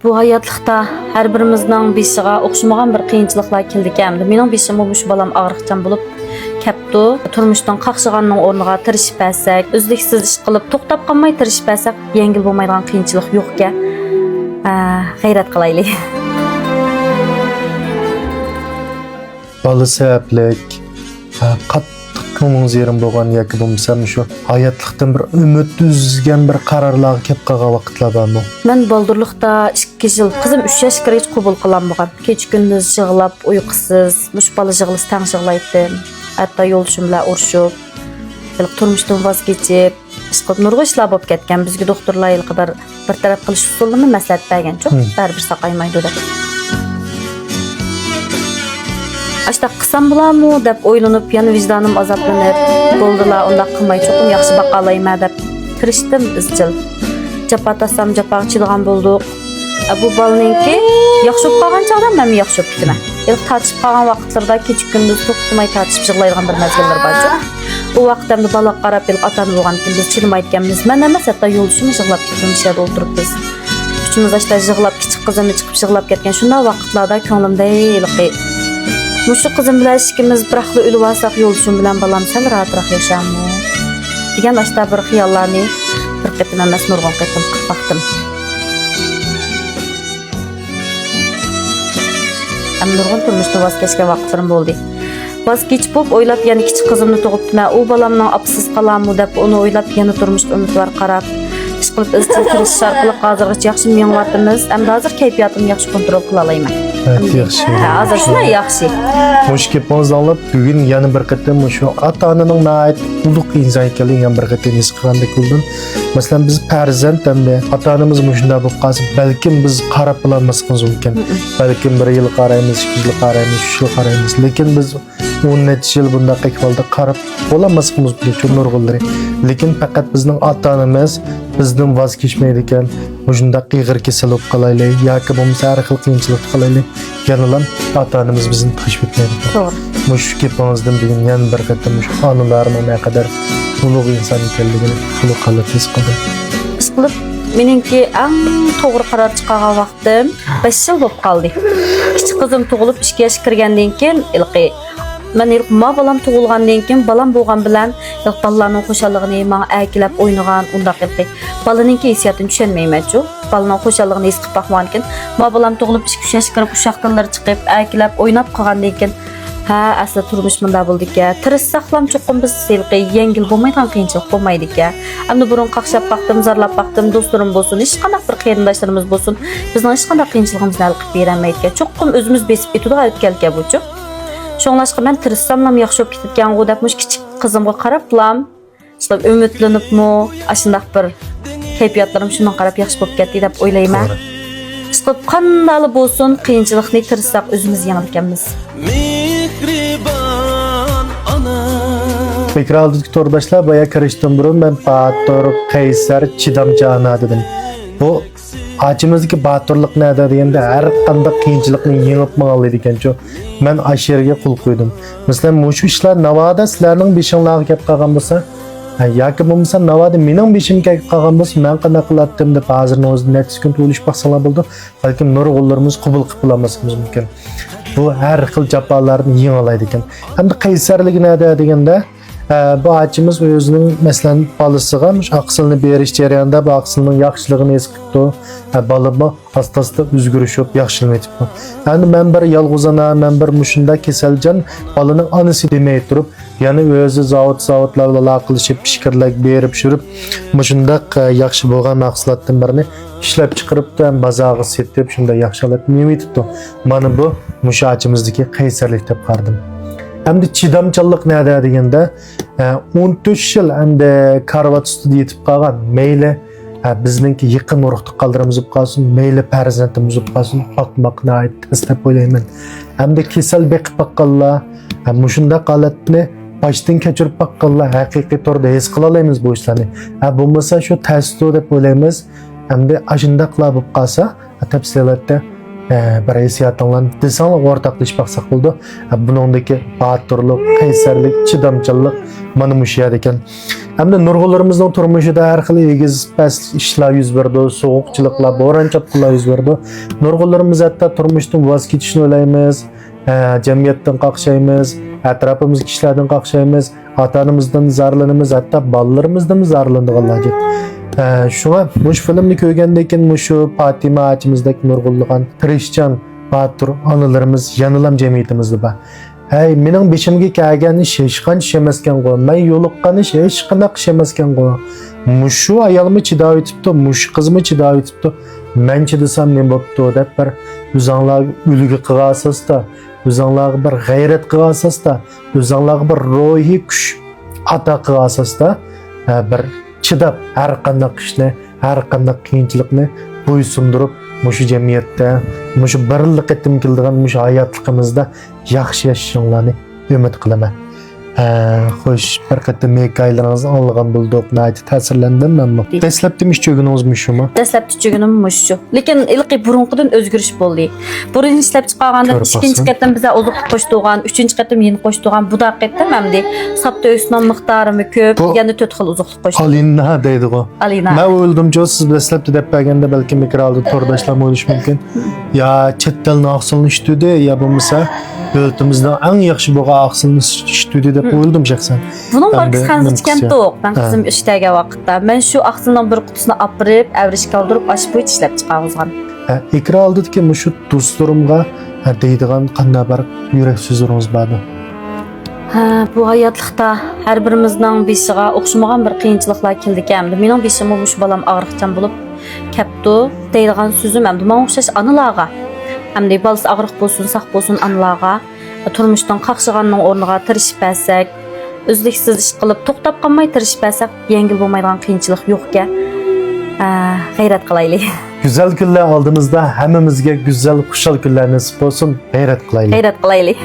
Bu hayatlıqda hər birimizning beshiga o'xshamagan bir qiyinchiliklar keldi-ekan. Mening beshim bo'lmuş balam og'riqchan bo'lib kapti. Turmushdan qaqshiganning o'rniga tirishib bersak, uzluksiz ish qilib, to'xtab qolmay tirishib bersak, yengil bo'lmaydigan qiyinchilik yo'q-ekan. G'ayrat qilaylik. Balı sebeplik, ko'nglingiz yerim bo'lgan yoki bo'lmasa shu hayotlikdan bir umid uzgan bir qarorlarga kelib qolgan vaqtlar bormi? Men baldurliqda 2 yil, qizim 3 yoshga kirgach qabul qilinmagan. Kecha kunduz yig'lab, uyqusiz, mush bola yig'lisi tang yig'laydim. Hatto yo'lishim bilan urishib, turmushdan voz kechib, ishqilib nurg'a ishlar bo'lib ketgan. Bizga doktorlar qadar bir taraf qilish usulini maslahat bergan-ku, baribir saqaymaydi deb. Ashta qilsam bo'larmi deb o'ylanib, yana vijdonim azoblanib, bo'ldilar, unda qilmay cho'qim yaxshi baqa olayman deb tirishdim izchil. Japa tasam japaga chilgan bo'ldik. Bu bolaninki yaxshi bo'lib qolgan chog'da men yaxshi bo'lib ketaman. Tartishib qolgan vaqtlarda kecha kunduz to'xtamay tartishib yig'laydigan bir mezgillar bor-ku. U vaqtda balaga qarab ota bo'lgan kun biz chilmayotganmiz. Men emas, hatto yo'lishim yig'lab ketgan ishda o'tiribmiz. Uchimiz ashta yig'lab kichik qizimni chiqib yig'lab ketgan shunday vaqtlarda ko'nglimda iliqi. Mushu qizim bilan ikkimiz biraqli o'lib olsak, yo'lishim bilan balam sal rahatroq yashaymi degan ashta bir xiyollarni bir qatim emas nurg'on qatim qilib baqdim. Nurg'on turmushda voz kechgan vaqtlarim bo'ldi. Voz kechib o'ylab yana kichik qizimni tug'ibman. U balamning opsiz qolarmi deb uni o'ylab yana turmushga umidvor qarab ish qilib izchil tirishish orqali hozirgacha yaxshi meng'atimiz. Endi hozir kayfiyatimni yaxshi kontrol qila olaman. Yaxshi. Hozir shunday yaxshi. Xo'sh kelibsiz anglab, bugun yana bir qatam shu ota-onaning nəhayət ulug' inson ekanligini yana bir qatam his qilgandek bo'ldim. Masalan, biz farzand hamda ota-onamiz shunday bo'lib qolsa, balkim biz qarab bilolmasligimiz mumkin. Balkim 1 yil qaraymiz, 2 yil qaraymiz, 3 yil qaraymiz. Lekin biz 10 yil bunday qilib qarab bo'lmasligimiz mumkin nurg'unlari. Lekin faqat bizning ota-onamiz bizdan voz kechmaydi ekan. Shunday qiyg'ir kasal bo'lib qolaylik yoki bo'lmasa har xil qiyinchilik qilaylik. Yanalam ota-onamiz bizni tashib etmaydi. To'g'ri. Mush kepingizdan bugun yana bir qatam shu onalarning ne kadar ulug' inson ekanligini to'liq qalb his qildim. His qilib, meningki eng to'g'ri qaror chiqargan vaqtim 5 yil bo'lib qoldi. Kichik qizim tug'ilib 2 yoshga kirgandan keyin ilqi men balam tug'ilgandan keyin balam bo'lgan bilan balalarning xo'shalligini menga akilab o'ynagan undaq ilqi. Balaninki hissiyatini tushunmayman-ku. Balaning xo'shalligini his qilib baxman ekan. Balam tug'ilib 2 yoshga kirib ushaqdanlar chiqib akilab o'ynab qolgandan keyin asli turmush bunda bo'ldi-ku. Tirishsaqlam cho'qim biz ilqi yengil bo'lmaydigan qiyinchilik bo'lmaydi-ku. Endi burun qaqshab baqdim, zarlab baqdim, do'stlarim bo'lsin, hech qanday bir qarindoshlarimiz bo'lsin, bizning hech qanday qiyinchiligimizni hal qilib bermaydi-ku. Cho'qim o'zimiz besib etadigan o'tkalga bu-ku. Şoňlaşqa men tirishsamlam yaxshi bo'lib ketgan deb mush kichik qizimga qarablam, ishlab umidlanibmi, ashundaq bir kayfiyatlarim shundan qarab yaxshi bo'lib ketdi deb o'ylayman. Ishlab qanday bo'lsin, qiyinchilikni tirishsaq o'zimiz yengil ekanmiz. Mikrofondagi to'rdoshlar boya kirishdan burun men Batur, Qaysar, Chidamjana dedim. Bu Acımızdaki batırlık nerede degende her qanday qiyinchilikni yengib mağlaydı ekan-ku. Men aşirga qul qo'ydim. Masalan, mushu ishlar navoda sizlarning beshinglarga kelib qolgan bo'lsa, yoki bo'lmasa navoda mening beshimga kelib qolgan bo'lsa, men qanday qilardim deb hozirning o'zida necha kun o'ylashib baqsalar bo'ldi. Balkim nurg'unlarimiz qabul qilib olmasimiz mumkin. Bu har xil jafolarni yengillaydi ekan. Hamda qaysarligi nerede degende bu acımız özünün mesela balısıga aqsilni berish jarayonida bu aqsilning yaxshiligini his qilibdi. Balama asta-asta o'zgarishib yaxshilanib ketibdi. Endi men bir yolg'izona, men bir mushunda kasaljon balaning onasi demay turib, yana o'zi zavod-zavodlar bilan aqlashib, fikrlab berib shurib, mushundaq yaxshi bo'lgan mahsulotdan birini ishlab chiqaribdi, bozorga setib, shunda yaxshilab memitibdi. Mana bu mush acimizdagi qaysarlik deb qaradim. Hem de chidamchanlik nerede degende 14 yıl hem de karvat ustida yetib qolgan meyli bizningki yaqin urug'ni qoldirimiz bo'lib qolsin, meyli farzandimiz bo'lib qolsin, boqmoqni aytib deb o'ylayman. Hem de kasal beqib baqqanlar, mushundaq holatni boshdan kechirib baqqanlar haqiqiy to'g'ri his qila olamiz bu ishlarni. Bo'lmasa shu ta'sir deb o'ylaymiz. Hem de ashundaqlar bo'lib qolsa, tafsilotda bir hissiyatınla desanglar ortaklaşıp baksak oldu. Bunundaki bahatırlık, kaysarlık, çidamçılık mana muş yer eken. Hem de nurgullarımızın turmuşida her xil egiz pes işler yüz verdi, soğukçılıklar, boran çapkılar yüz verdi. Nurgullarımız hatta turmuştan vaz keçishni o'ylaymiz, jamiyatdan qaqshaymiz, atrofimiz kishilardan qaqshaymiz, ota-onamizdan zarlanamiz, hatto bolalarimizdan zarlanadiganlar. Şuna bu filmni ko'rgandan keyin shu Fatima achimizdek nurg'ulg'an tirishchan batur onalarimiz yanilam jamiyatimizda bor. Hey, mening beshimga kelgan ish hech qancha ish emaskan go. Men yo'liqqan ish hech qanaqa ish emaskan go. Mushu ayolmi chidab o'tibdi, mush qizmi chidab o'tibdi. Men chidasam nima bo'pti deb bir o'zinglarga ulgi qilgasizda, o'zinglarga bir g'ayrat qilgasizda, o'zinglarga bir ruhiy kuch ata qilgasizda, bir chidab har qanday ishni, har qanday qiyinchilikni bo'ysundirib mushu jamiyatda, mushu birlik etim keldigan mushu hayotligimizda yaxshi yashashinglarni umid qilaman. Xo'sh, bir qator hikoyalaringizni anlagan bo'ldik. Nayt ta'sirlandim menmi? Dastlabki ish cho'giningizmi shumi? Dastlabki cho'ginim mushu. Lekin ilqi burunqidan o'zgarish bo'ldi. Burun ishlab chiqarganda ikkinchi qatam biza uzuqlik qo'shtirgan, uchinchi qatam yeni qo'shtirgan bu daqiqatda mamdi. Sapta o'sman miqdorimi ko'p, yana 4 xil uzuqlik qo'shdim. Alina deydi-ku. Alina. Men o'yladim-ku, siz dastlabki deb berganda balki mikroalda to'rdashlar bo'lishi mumkin. Ya chet tilni oqsilni ishtudi, ya bo'lmasa yurtimizda eng yaxshi bo'lgan oqsilni ishtudi deb o'yladim shaxsan. Bunun markası kanzıçken to'q. Ben kızım işlerge vaqtda. Ben şu aksının bir kutusunu apırıp, evriş kaldırıp, aş boyut işlep çıkargızgan. Ekra aldiki şu dostlarımga deydigan qanday bir yurak so'zlaringiz bormi? Bu hayatlıqda her birimizning beshiga o'xshamagan bir qiyinchiliklar keldikan. Mening beshim mush balam og'riqchan bo'lib kaptu deydigan so'zim hamda menga o'xshash analarga. Hamda balasi og'riq bo'lsin, saq bo'lsin analarga turmushdan qaqshiganning o'rniga tirishib bersak, uzluksiz ish qilib to'xtab qolmay tirishib bersak, yengil bo'lmaydigan qiyinchilik yo'qka. G'ayrat qilaylik. Güzel günler aldığımızda hemimizge güzel, kuşal günler nasip olsun. Gayret qilaylik. G'ayrat qilaylik.